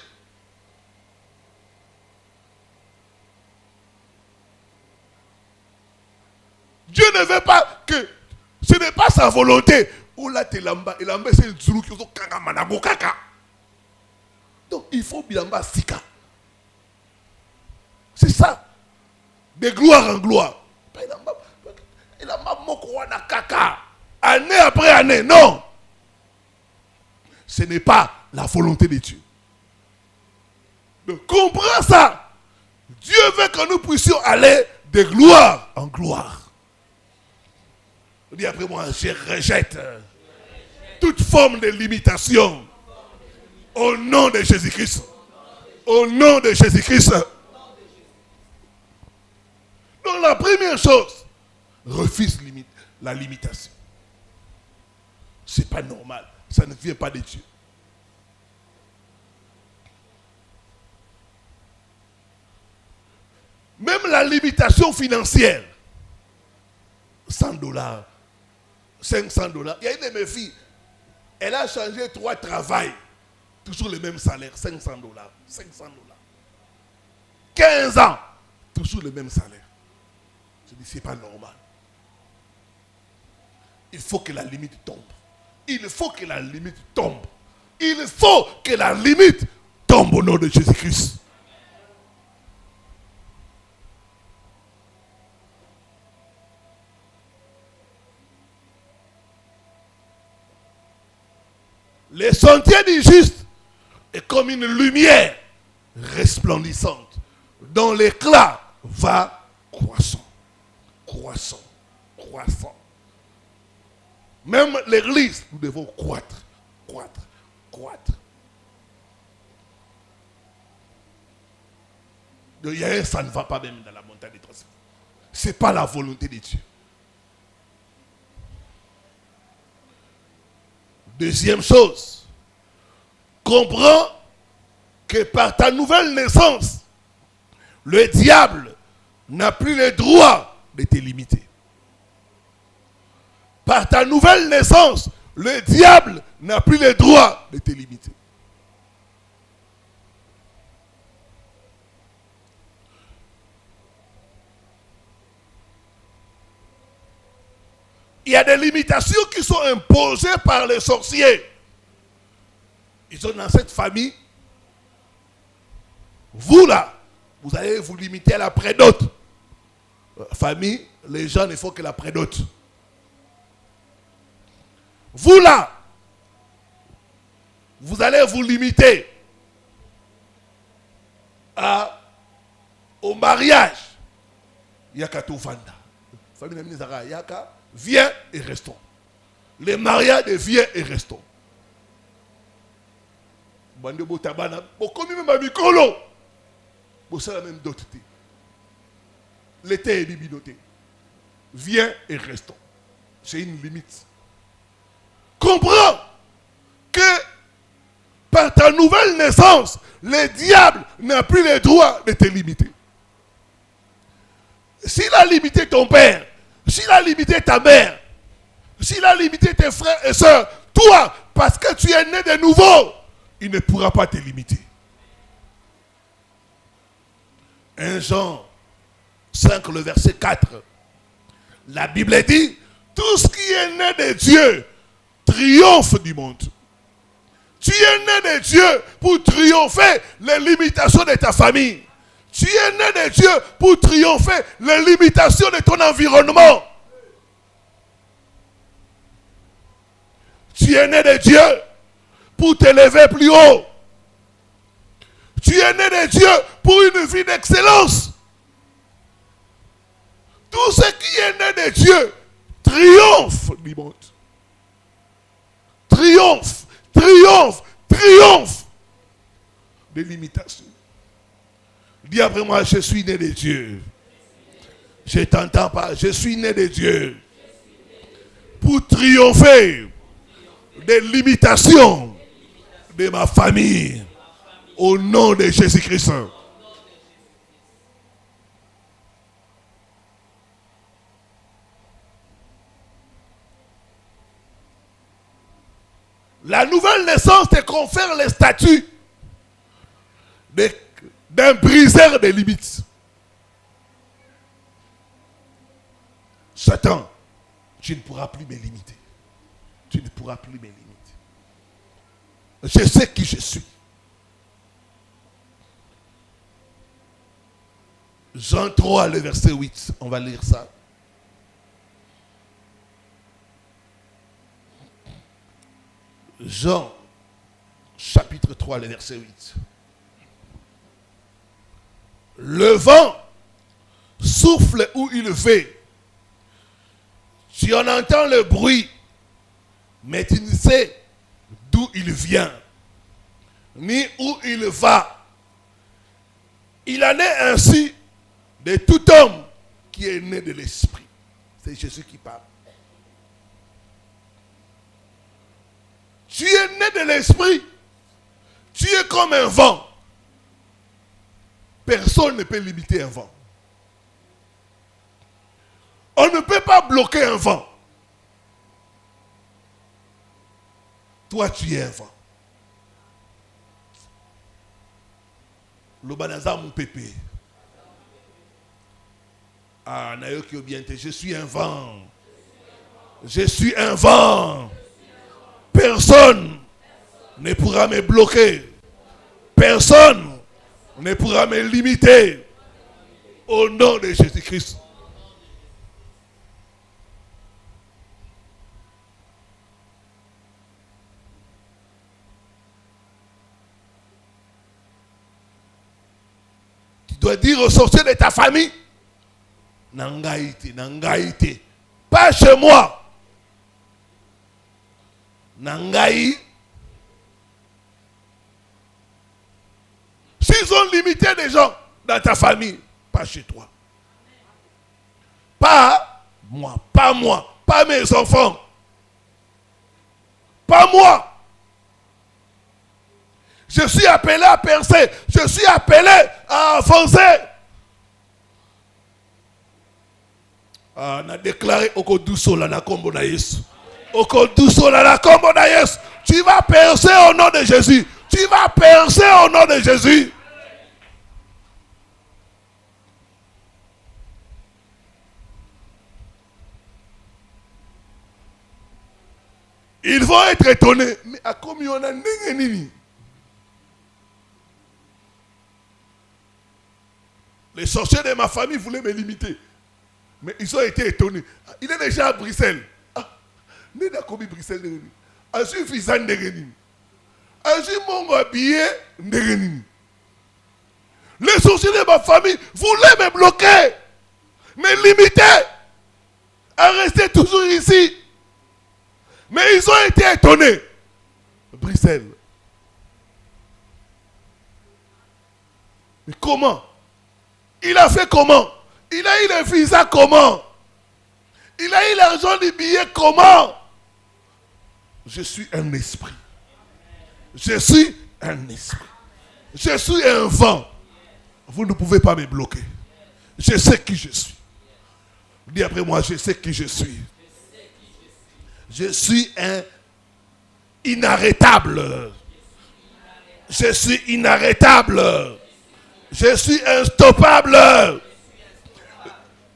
Dieu ne veut pas que ce n'est pas sa volonté. Donc il faut bilamba sika. C'est ça. De gloire en gloire. Année après année, non. Ce n'est pas la volonté de Dieu. Donc comprends ça. Dieu veut que nous puissions aller de gloire en gloire. Dis après moi, je rejette toute forme de limitation au nom de Jésus-Christ. Au nom de Jésus-Christ. Donc la première chose, refuse la limitation. C'est pas normal. Ça ne vient pas de Dieu. Même la limitation financière, 100 $, 500 $. Il y a une de mes filles, elle a changé 3 travails, toujours le même salaire, 500 $, 500 $. 15 ans, toujours le même salaire. Je dis, c'est pas normal. Il faut que la limite tombe. Il faut que la limite tombe. Il faut que la limite tombe au nom de Jésus-Christ. Le sentier du juste est comme une lumière resplendissante dont l'éclat va croissant, croissant, croissant. Même l'église, nous devons croître, croître, croître. Il y a un, ça ne va pas même dans la montagne des transformations. Ce n'est pas la volonté de Dieu. Deuxième chose, comprends que par ta nouvelle naissance, le diable n'a plus le droit de te limiter. Par ta nouvelle naissance, le diable n'a plus le droit de te limiter. Il y a des limitations qui sont imposées par les sorciers. Ils sont dans cette famille. Vous là, vous allez vous limiter à la prédote. Famille, les gens ne font que la prédote. Vous là, vous allez vous limiter au mariage. Yaka Toufanda. Famille Namizara, Yaka. Viens et restons. Les mariages de viens et restons. Bande botabana, comme même à Mikolo. Pour ça la même doté. L'été est bibinoté. Viens et restons. C'est une limite. Comprends que par ta nouvelle naissance, le diable n'a plus le droit de te limiter. S'il a limité ton père, s'il a limité ta mère, s'il a limité tes frères et sœurs, toi, parce que tu es né de nouveau, il ne pourra pas te limiter. 1 Jean 5, le verset 4. La Bible dit, tout ce qui est né de Dieu triomphe du monde. Tu es né de Dieu pour triompher les limitations de ta famille. Tu es né de Dieu pour triompher les limitations de ton environnement. Tu es né de Dieu pour t'élever plus haut. Tu es né de Dieu pour une vie d'excellence. Tout ce qui est né de Dieu triomphe du monde. Triomphe, triomphe, triomphe des limitations. Dis après moi, je suis né de Dieu. Je ne t'entends pas. Je suis né de Dieu. Pour triompher des limitations de ma famille. Au nom de Jésus-Christ. La nouvelle naissance te confère les statuts d'un briseur de limites. Satan, tu ne pourras plus me limiter. Tu ne pourras plus me limiter. Je sais qui je suis. Jean 3, le verset 8. On va lire ça. Jean, chapitre 3, le verset 8. Le vent souffle où il veut. Tu en entends le bruit, mais tu ne sais d'où il vient, ni où il va. Il en est ainsi de tout homme qui est né de l'esprit. C'est Jésus qui parle. Tu es né de l'esprit. Tu es comme un vent. Personne ne peut limiter un vent. On ne peut pas bloquer un vent. Toi, tu es un vent. Le banaza mon pépé. Ah, Nayoki Obiente, je suis un vent. Je suis un vent. Personne ne pourra me bloquer. Personne ne pourra me limiter. Au nom de Jésus-Christ. Tu dois dire aux sorciers de ta famille, Nangaïté, Nangaïté, pas chez moi. Nangaï. S'ils ont limité des gens dans ta famille, pas chez toi. Pas moi, pas mes enfants. Pas moi. Je suis appelé à percer. Je suis appelé à avancer. On a déclaré Okodusola na kombo na Yesu. Okodusola na kombo na Yesu. Tu vas percer au nom de Jésus. Tu vas percer au nom de Jésus. Ils vont être étonnés. Mais à combien on a nini? Les sorciers de ma famille voulaient me limiter. Mais ils ont été étonnés. Il est déjà à Bruxelles. Ah, n'est pas comme Bruxelles. Je suis fils de Nderenim. Je suis mon habillé Nderenim. Les sorciers de ma famille voulaient me bloquer, me limiter, à rester toujours ici. Mais ils ont été étonnés. Bruxelles. Mais comment? Il a fait comment? Il a eu le visa comment? Il a eu l'argent du billet comment? Je suis un esprit. Je suis un esprit. Je suis un vent. Vous ne pouvez pas me bloquer. Je sais qui je suis. Dis après moi, je sais qui je suis. Je suis un inarrêtable. Je suis inarrêtable. Je suis instoppable.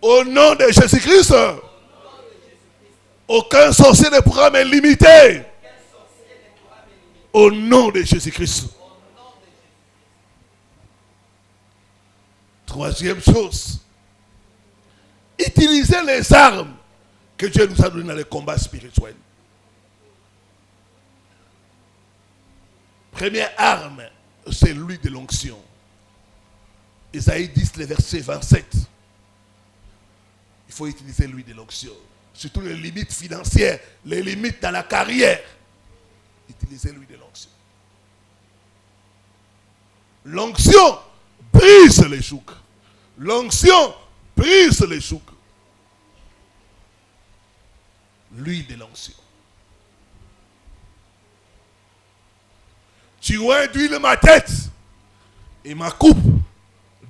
Au nom de Jésus-Christ, aucun sorcier ne pourra me limiter. Au nom de Jésus-Christ. Troisième chose, utilisez les armes que Dieu nous a données dans les combats spirituels. Première arme, c'est l'huile de l'onction. Isaïe 10, le verset 27. Il faut utiliser l'huile de l'onction. Surtout les limites financières, les limites dans la carrière. Utilisez l'huile de l'onction. L'onction brise les jougs. L'onction brise les jougs. L'huile de l'onction. Tu induis ma tête et ma coupe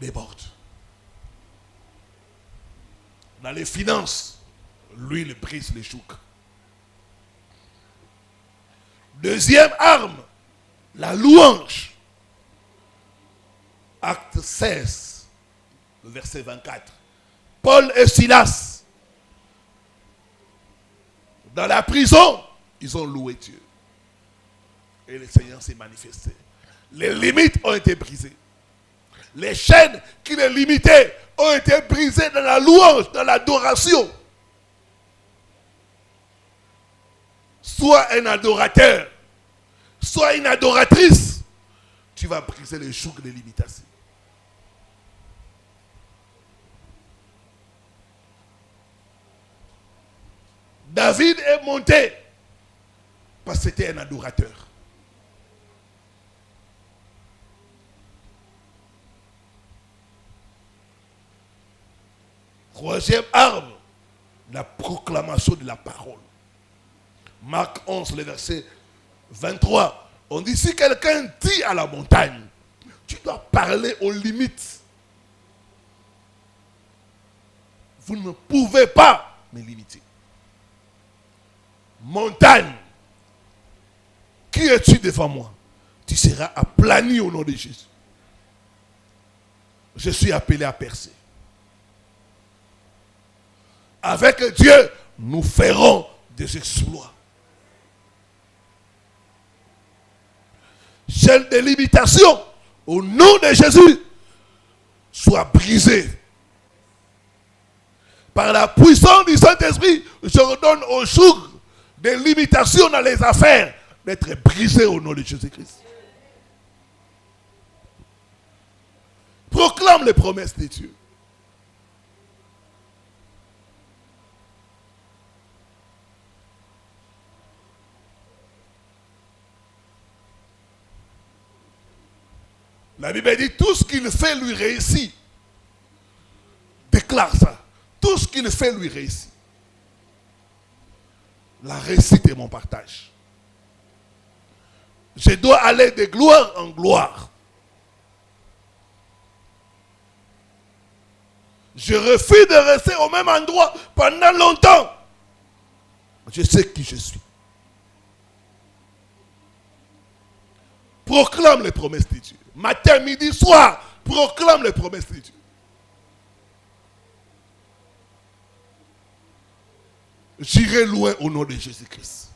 déborde. Dans les finances, l'huile brise les jougs. Deuxième arme, la louange. Acte 16, le verset 24. Paul et Silas, dans la prison, ils ont loué Dieu. Et le Seigneur s'est manifesté. Les limites ont été brisées. Les chaînes qui les limitaient ont été brisées dans la louange, dans l'adoration. Sois un adorateur, sois une adoratrice. Tu vas briser les jougs des limitations. David est monté parce que c'était un adorateur. Troisième arme, la proclamation de la parole. Marc 11, le verset 23. On dit, si quelqu'un dit à la montagne, tu dois parler aux limites. Vous ne pouvez pas me limiter. Montagne, qui es-tu devant moi? Tu seras aplani au nom de Jésus. Je suis appelé à percer. Avec Dieu, nous ferons des exploits. Chaîne de limitation, au nom de Jésus, soit brisée. Par la puissance du Saint-Esprit, je redonne au jour des limitations dans les affaires d'être brisées au nom de Jésus-Christ. Proclame les promesses de Dieu. La Bible dit tout ce qu'il fait lui réussit. Déclare ça. Tout ce qu'il fait lui réussit. La réussite est mon partage. Je dois aller de gloire en gloire. Je refuse de rester au même endroit pendant longtemps. Je sais qui je suis. Proclame les promesses de Dieu. Matin, midi, soir, proclame les promesses de Dieu. J'irai loin au nom de Jésus-Christ.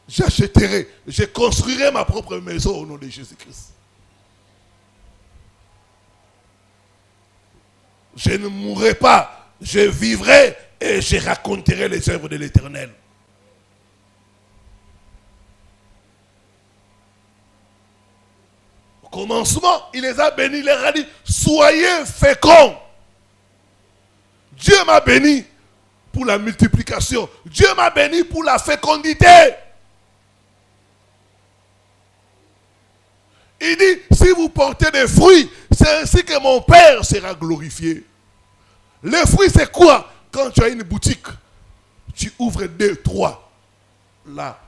J'achèterai, je construirai ma propre maison au nom de Jésus-Christ. Je ne mourrai pas, je vivrai et je raconterai les œuvres de l'Éternel. Au commencement, il les a bénis, il leur a dit, soyez féconds. Dieu m'a béni pour la multiplication. Dieu m'a béni pour la fécondité. Il dit, si vous portez des fruits, c'est ainsi que mon Père sera glorifié. Les fruits, c'est quoi? Quand tu as une boutique, tu ouvres 2, 3. Là,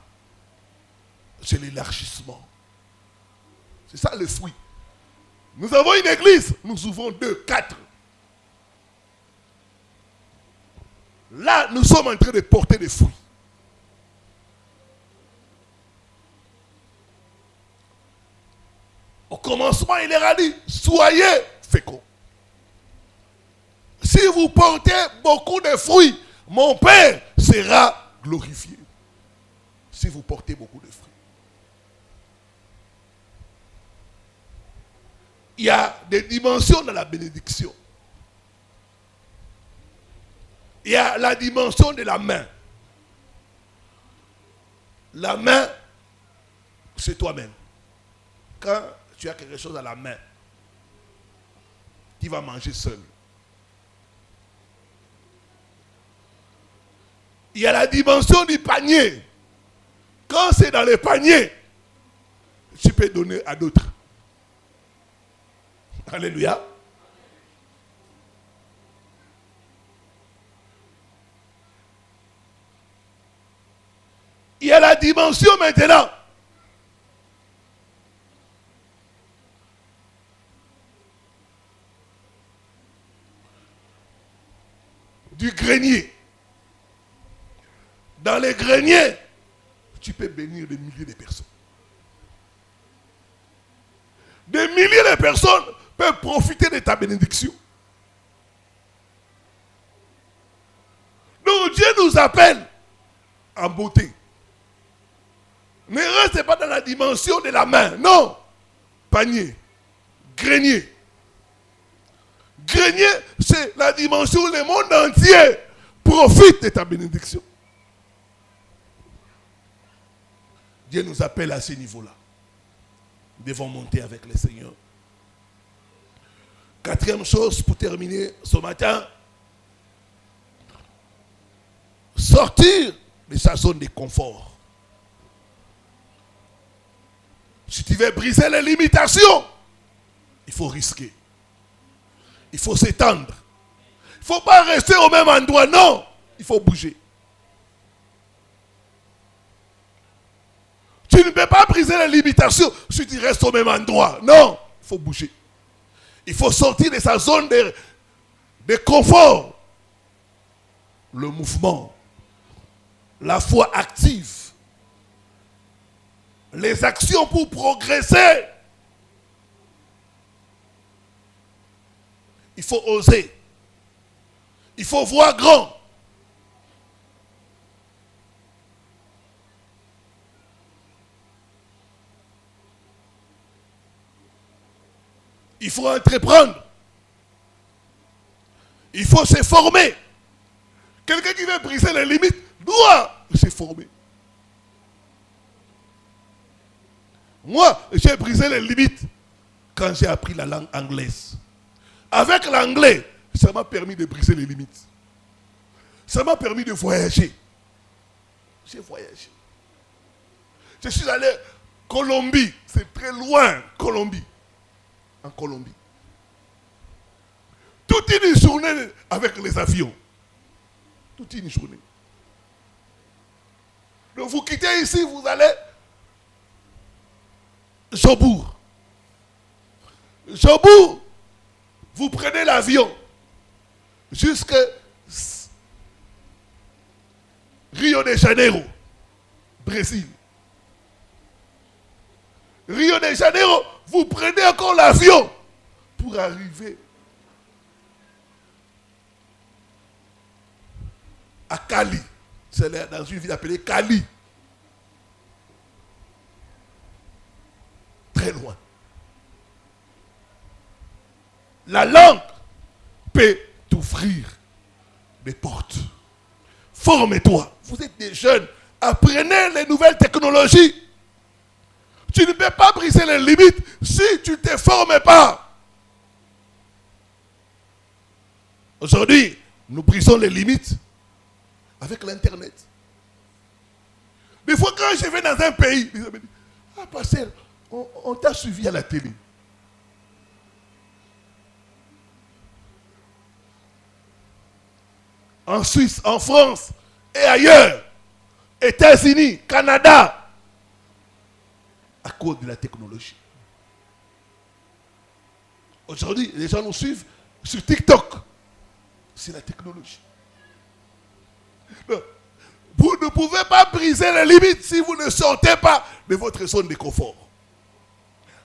c'est l'élargissement. C'est ça le fruit. Nous avons une église, nous ouvrons 2, 4. Là, nous sommes en train de porter des fruits. Au commencement, il leur a dit, soyez féconds. Si vous portez beaucoup de fruits, mon Père sera glorifié. Si vous portez beaucoup de fruits. Il y a des dimensions dans la bénédiction. Il y a la dimension de la main. La main, c'est toi-même. Quand tu as quelque chose à la main, tu vas manger seul. Il y a la dimension du panier. Quand c'est dans le panier, tu peux donner à d'autres. Alléluia. Il y a la dimension maintenant du grenier. Dans les greniers, tu peux bénir des milliers de personnes. Des milliers de personnes peuvent profiter de ta bénédiction. Donc Dieu nous appelle en beauté. Ne reste pas dans la dimension de la main. Non. Panier. Grenier. Grenier, c'est la dimension où le monde entier profite de ta bénédiction. Dieu nous appelle à ce niveau-là. Nous devons monter avec le Seigneur. Quatrième chose pour terminer ce matin, sortir de sa zone de confort. Si tu veux briser les limitations, il faut risquer. Il faut s'étendre. Il ne faut pas rester au même endroit, non. Il faut bouger. Tu ne peux pas briser les limitations si tu restes au même endroit. Non, il faut bouger. Il faut sortir de sa zone de confort. Le mouvement, la foi active, les actions pour progresser. Il faut oser. Il faut voir grand. Il faut entreprendre. Il faut se former. Quelqu'un qui veut briser les limites doit se former. Moi, j'ai brisé les limites quand j'ai appris la langue anglaise. Avec l'anglais, ça m'a permis de briser les limites. Ça m'a permis de voyager. J'ai voyagé. Je suis allé en Colombie. C'est très loin, Colombie. En Colombie. Toute une journée avec les avions. Toute une journée. Donc vous quittez ici, vous allez Jobourg. Jobourg, vous prenez l'avion jusqu'à Rio de Janeiro, Brésil. Rio de Janeiro, vous prenez encore l'avion pour arriver à Cali. C'est dans une ville appelée Cali. Très loin. La langue peut t'ouvrir des portes. Forme-toi. Vous êtes des jeunes. Apprenez les nouvelles technologies. Tu ne peux pas briser les limites si tu ne te formes pas. Aujourd'hui, nous brisons les limites avec l'Internet. Des fois, quand je vais dans un pays, ils me disent, ah, pasteur, on t'a suivi à la télé. En Suisse, en France et ailleurs, États-Unis, Canada, à cause de la technologie. Aujourd'hui, les gens nous suivent sur TikTok. C'est la technologie. Vous ne pouvez pas briser les limites si vous ne sortez pas de votre zone de confort.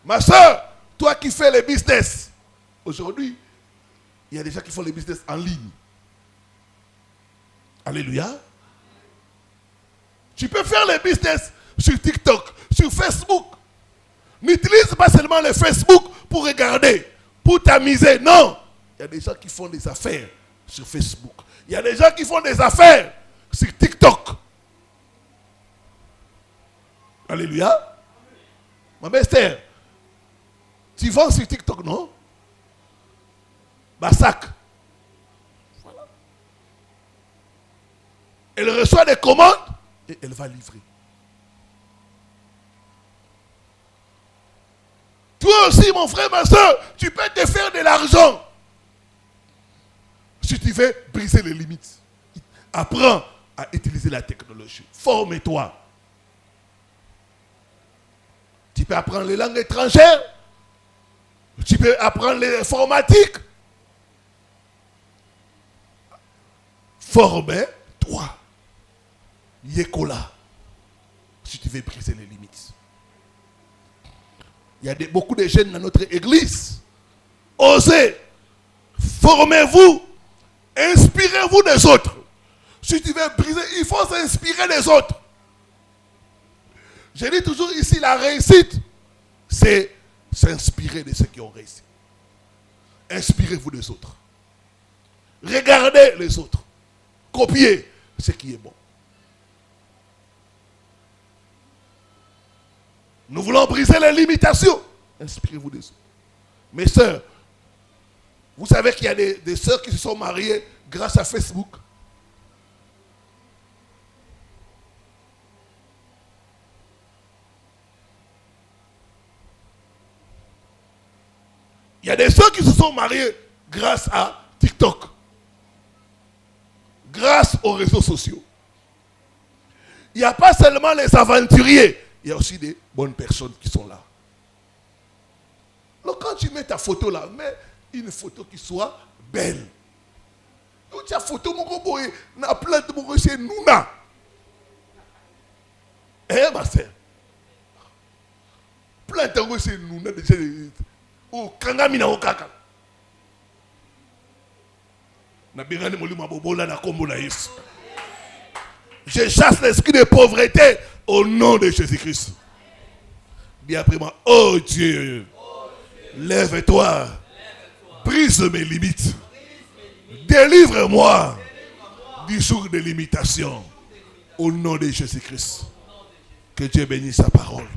Ma soeur, toi qui fais les business, aujourd'hui, il y a des gens qui font les business en ligne. Alléluia. Tu peux faire les business sur TikTok, sur Facebook. N'utilise pas seulement le Facebook pour regarder, pour t'amuser. Non. Il y a des gens qui font des affaires sur Facebook. Il y a des gens qui font des affaires sur TikTok. Alléluia. Ma belle Esther, tu vends sur TikTok, non? Bassac. Voilà. Elle reçoit des commandes et elle va livrer. Toi aussi, mon frère, ma soeur, tu peux te faire de l'argent. Si tu veux briser les limites, apprends à utiliser la technologie. Forme-toi. Tu peux apprendre les langues étrangères. Tu peux apprendre l'informatique. Forme-toi. Yekola. Si tu veux briser les limites. Il y a beaucoup de jeunes dans notre église. Osez. Formez-vous. Inspirez-vous des autres. Si tu veux briser, il faut s'inspirer des autres. Je dis toujours ici, la réussite, c'est s'inspirer de ceux qui ont réussi. Inspirez-vous des autres. Regardez les autres. Copiez ce qui est bon. Nous voulons briser les limitations. Inspirez-vous des autres. Mes sœurs, Vous savez qu'il y a des sœurs qui se sont mariées grâce à Facebook. Il y a des sœurs qui se sont mariées grâce à TikTok. Grâce aux réseaux sociaux. Il n'y a pas seulement les aventuriers, il y a aussi des bonnes personnes qui sont là. Donc quand tu mets ta photo là, mets une photo qui soit belle. Donc ta photo, mon boy, na plein de mon c'est Nouna. Eh ma sœur. Plein de c'est Nouna déjà. Oh, Kangamina Okaka. Na bengani molima bobola na kombo na Yesu. Je chasse l'esprit de pauvreté au nom de Jésus-Christ. Dis après moi, oh Dieu, lève-toi, brise mes limites, délivre-moi du jour de l'imitation au nom de Jésus-Christ. Que Dieu bénisse sa parole.